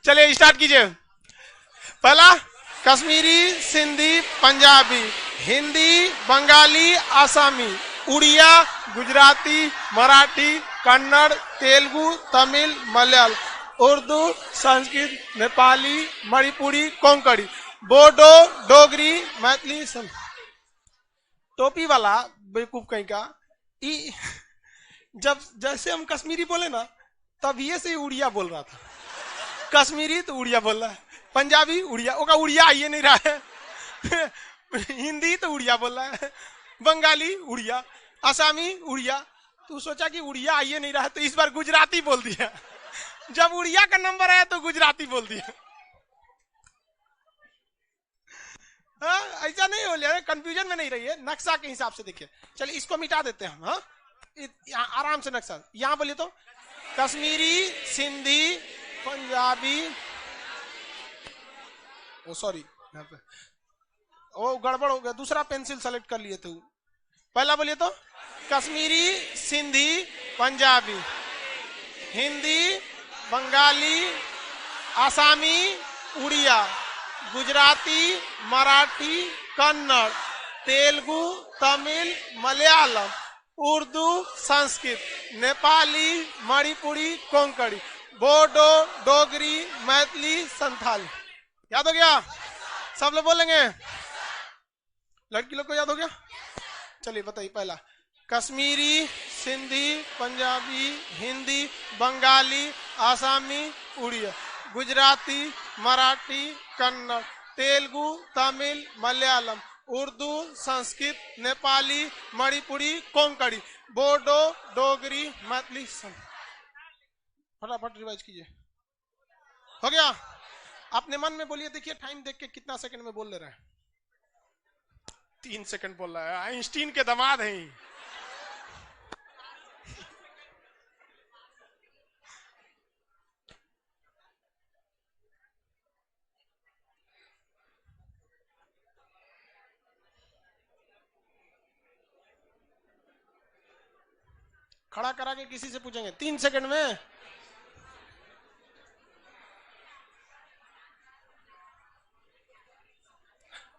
चलिए स्टार्ट कीजिए। पहला, कश्मीरी, सिंधी, पंजाबी, हिंदी, बंगाली, आसामी, उड़िया, गुजराती, मराठी, कन्नड़, तेलुगु, तमिल, मलयालम, उर्दू, संस्कृत, नेपाली, मणिपुरी, कोंकणी, बोडो, डोगरी, मैथिली। टोपी वाला बेवकूफ कहीं का, जब जैसे हम कश्मीरी बोले ना तब ये से उड़िया बोल रहा था। कश्मीरी तो उड़िया बोल रहा है, पंजाबी उड़िया, ओका उड़िया आइए नहीं रहा है। हिंदी तो उड़िया बोल रहा है, बंगाली उड़िया, आसामी उड़िया। तू सोचा कि उड़िया आइए नहीं रहा है तो इस बार गुजराती बोल दिया। जब उड़िया का नंबर आया तो गुजराती बोल दिया। ऐसा नहीं हो लिया, कंफ्यूजन में नहीं रहिए, नक्शा के हिसाब से देखिए। चलिए इसको मिटा देते हैं हम। आराम से नक्शा यहां बोलिए तो, कश्मीरी, सिंधी, पंजाबी, ओ सॉरी यहाँ पे ओ गड़बड़ हो गया, दूसरा पेंसिल सेलेक्ट कर लिए थे। पहला बोलिए तो, कश्मीरी, सिंधी, पंजाबी, हिंदी, बंगाली, आसामी, उड़िया, गुजराती, मराठी, कन्नड़, तेलुगु, तमिल, मलयालम, उर्दू, संस्कृत, नेपाली, मणिपुरी, कोंकणी, बोडो, डोगरी, मैथिली, संथाली। याद हो गया? सब लोग बोलेंगे? लड़की लोग को याद हो गया? चलिए बताइए। पहला, कश्मीरी, सिंधी, पंजाबी, हिंदी, बंगाली, आसामी, उड़िया, गुजराती, मराठी, कन्नड़, तेलुगु, तमिल, मलयालम, उर्दू, संस्कृत, नेपाली, मणिपुरी, कोंकणी, बोडो, डोगरी, मैथिली। फटाफट रिवाइज कीजिए। हो गया? अपने मन में बोलिए, देखिए टाइम देख के कितना सेकंड में बोल ले रहा है। 3 सेकंड बोल रहा है। आइंस्टीन के दामाद हैं। खड़ा करा के किसी से पूछेंगे 3 सेकंड में।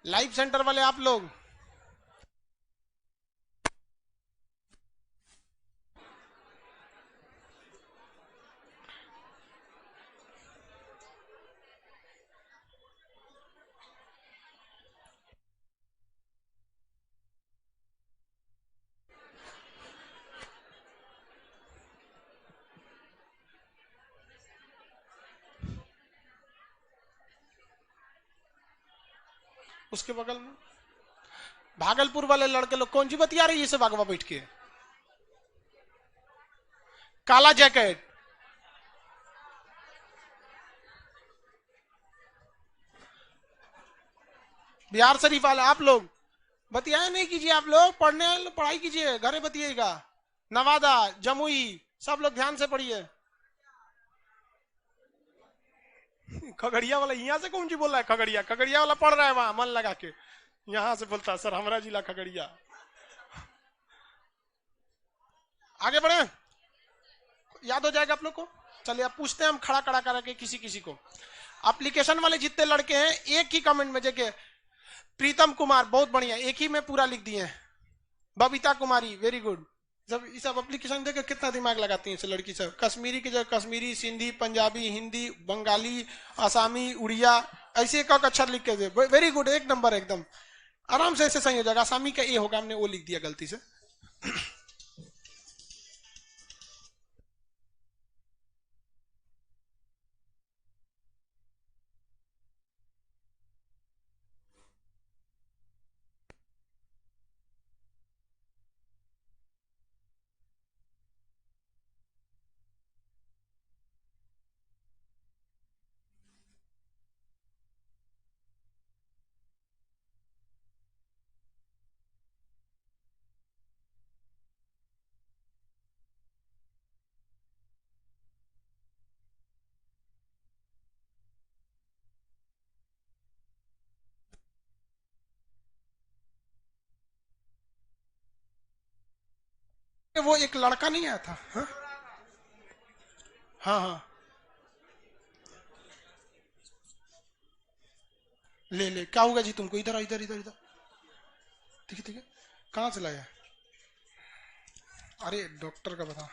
लाइव सेंटर वाले आप लोग, उसके बगल में भागलपुर वाले लड़के लोग कौन सी बतिया रही है इसे बागवा बैठ के? काला जैकेट, बिहार शरीफ वाले आप लोग बतियाए नहीं कीजिए। आप लोग पढ़ाई कीजिए, घरे बतिएगा। नवादा, जमुई, सब लोग ध्यान से पढ़िए। खगड़िया वाला यहाँ से कौन जी बोल रहा है? खगड़िया, खगड़िया वाला पढ़ रहा है वहां मन लगा के, यहाँ से बोलता है सर हमारा जिला खगड़िया। आगे बढ़े, याद हो जाएगा आप लोग को। चलिए अब पूछते हैं हम खड़ा खड़ा करके किसी किसी को। एप्लीकेशन वाले जितने लड़के हैं एक ही कमेंट में जगह, प्रीतम कुमार बहुत बढ़िया, एक ही में पूरा लिख दिए हैं। बबीता कुमारी वेरी गुड। जब ये सब एप्लीकेशन देखे कितना दिमाग लगाती हैं इस लड़की सब। कश्मीरी की जगह कश्मीरी, सिंधी, पंजाबी, हिंदी, बंगाली, आसामी, उड़िया, ऐसे एक अक्षर लिख के दे। वेरी गुड, एक नंबर एकदम आराम से ऐसे सही हो जाएगा। आसामी का ए होगा, हमने वो लिख दिया गलती से। वो एक लड़का नहीं आया था? हाँ हाँ हाँ, ले ले, क्या होगा जी तुमको? इधर इधर इधर इधर, ठीक है ठीक है। कहाँ से लाया? अरे डॉक्टर का बता,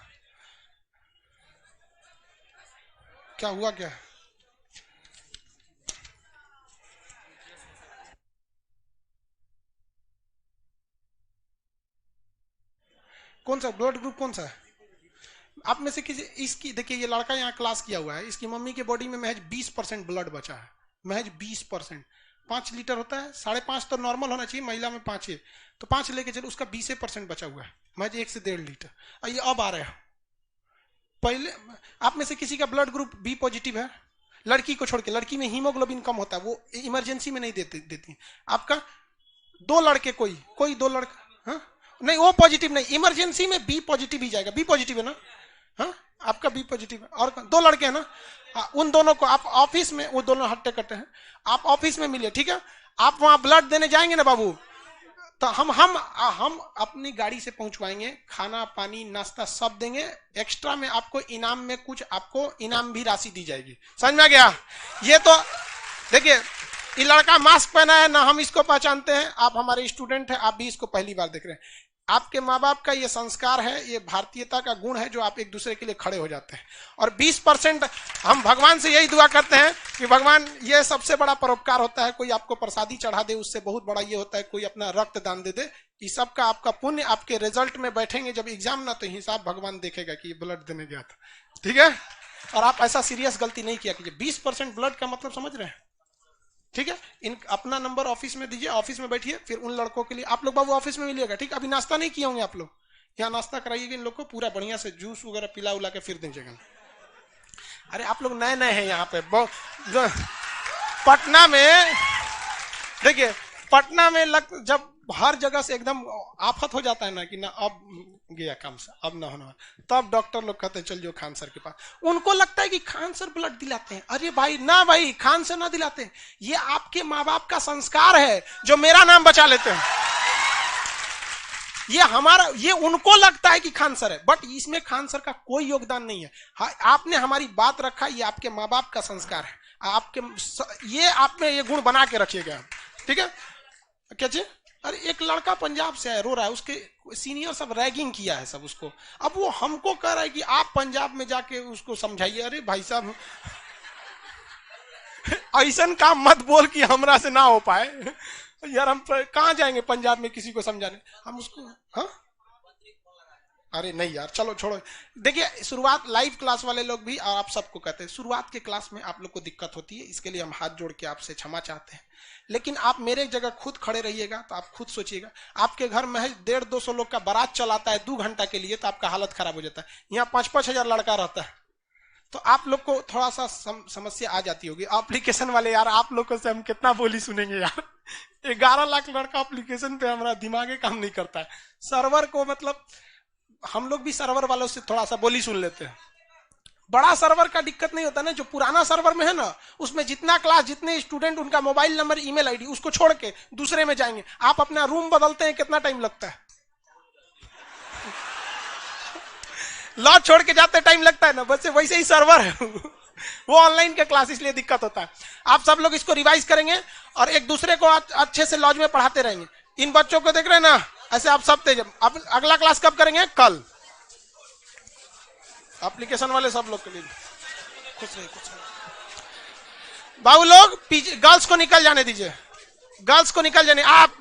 क्या हुआ क्या? कौन सा ब्लड ग्रुप कौन सा है? आप में से किसी, इसकी देखिए ये लड़का यहाँ क्लास किया हुआ है, इसकी मम्मी के बॉडी में महज 20% ब्लड बचा है, महज 20%। 5 लीटर होता है, 5.5 तो नॉर्मल होना चाहिए, महिला में 5 है, तो 5 लेके चलो, उसका 20% बचा हुआ है, महज 1 से 1.5 लीटर। और ये अब आ रहा है। पहले आप में से किसी का ब्लड ग्रुप बी पॉजिटिव है? लड़की को छोड़ के, लड़की में हीमोग्लोबिन कम होता है, वो इमरजेंसी में नहीं देती। आपका 2 लड़के, कोई 2 लड़का, हाँ नहीं वो पॉजिटिव नहीं, इमरजेंसी में बी पॉजिटिव ही जाएगा। बी पॉजिटिव है ना? हाँ आपका बी पॉजिटिव है। और 2 लड़के हैं ना? उन दोनों को आप ऑफिस में, वो दोनों हट्टे कट्टे हैं, आप ऑफिस में मिलिए, ठीक है? आप वहां ब्लड देने जाएंगे ना बाबू, तो हम अपनी गाड़ी से पहुंचवाएंगे, खाना पानी नाश्ता सब देंगे, एक्स्ट्रा में आपको इनाम में कुछ, आपको इनाम भी राशि दी जाएगी। समझ में आ गया? ये तो देखिए, ये लड़का मास्क पहना है ना, हम इसको पहचानते हैं, आप हमारे स्टूडेंट हैं, आप भी इसको पहली बार देख रहे हैं। आपके माँ बाप का ये संस्कार है, ये भारतीयता का गुण है, जो आप एक दूसरे के लिए खड़े हो जाते हैं। और 20% हम भगवान से यही दुआ करते हैं कि भगवान, ये सबसे बड़ा परोपकार होता है, कोई आपको प्रसादी चढ़ा दे, उससे बहुत बड़ा ये होता है कोई अपना रक्त दान दे दे। इस सब का आपका पुण्य आपके रिजल्ट में बैठेंगे जब एग्जाम ना, तो हिसाब भगवान देखेगा कि ये ब्लड देने गया था, ठीक है? और आप ऐसा सीरियस गलती नहीं किया कीजिए। 20% ब्लड का मतलब समझ रहे हैं, ठीक है? इन अपना नंबर ऑफिस में दीजिए, ऑफिस में बैठिए, फिर उन लड़कों के लिए आप लोग बाबू ऑफिस में मिलिएगा, ठीक? अभी नाश्ता नहीं किए होंगे आप लोग, यहाँ नाश्ता कराइएगा इन लोग को, पूरा बढ़िया से जूस वगैरह पिला उला के फिर दीजिएगा। अरे आप लोग नए नए हैं यहाँ पे। पटना में देखिए, पटना में जब हर जगह से एकदम आफत हो जाता है ना कि ना अब गया काम से, अब ना होना, तब डॉक्टर लोग कहते हैं चल जो खान सर के पास। उनको लगता है कि खान सर ब्लड दिलाते हैं। अरे भाई ना, भाई खान सर ना दिलाते हैं, ये आपके माँ बाप का संस्कार है जो मेरा नाम बचा लेते हैं। ये हमारा, ये उनको लगता है कि खान सर है, बट इसमें खान सर का कोई योगदान नहीं है। आपने हमारी बात रखा, ये आपके माँ बाप का संस्कार है, आपके ये आप में ये गुण बना के रखिएगा, ठीक है? क्या चीज? अरे एक लड़का पंजाब से है, रो रहा है, उसके सीनियर सब रैगिंग किया है सब उसको, अब वो हमको कह रहा है कि आप पंजाब में जाके उसको समझाइए। अरे भाई साहब ऐसा काम मत बोल कि हमरा से ना हो पाए यार, हम कहाँ जाएंगे पंजाब में किसी को समझाने, हम उसको, हाँ? अरे नहीं यार, चलो छोड़ो। देखिए शुरुआत, लाइव क्लास वाले लोग भी और आप सबको कहते हैं, शुरुआत के क्लास में आप लोग को दिक्कत होती है, इसके लिए हम हाथ जोड़ के आपसे क्षमा चाहते हैं। लेकिन आप मेरे जगह खुद खड़े रहिएगा तो आप खुद सोचिएगा, आपके घर में 150-200 लोग का बारात चलाता है 2 घंटा के लिए, तो आपका हालत खराब हो जाता है। यहाँ 5-5 हजार लड़का रहता है, तो आप लोग को थोड़ा सा समस्या आ जाती होगी। एप्लीकेशन वाले यार, आप लोगों से हम कितना बोली सुनेंगे यार। 11 लाख लड़का एप्लीकेशन पे, हमारा दिमाग काम नहीं करता है। सर्वर को मतलब हम लोग भी सर्वर वालों से थोड़ा सा बोली सुन लेते हैं, बड़ा सर्वर का दिक्कत नहीं होता ना, जो पुराना सर्वर में है ना, उसमें जितना क्लास, जितने स्टूडेंट, उनका मोबाइल नंबर, ईमेल आईडी, उसको छोड़ के दूसरे में जाएंगे। आप अपना रूम बदलते हैं कितना टाइम लगता है? लॉज छोड़ के जाते टाइम लगता है ना, बस वैसे ही सर्वर है। वो ऑनलाइन के क्लास, इसलिए दिक्कत होता है। आप सब लोग इसको रिवाइज करेंगे और एक दूसरे को अच्छे से लॉज में पढ़ाते रहेंगे। इन बच्चों को देख रहे हैं ना, ऐसे आप सब तेज। अब अगला क्लास कब करेंगे? कल। एप्लीकेशन वाले सब लोग के लिए कुछ नहीं। बाबू लोग गर्ल्स को निकल जाने दीजिए, गर्ल्स को निकल जाने। आप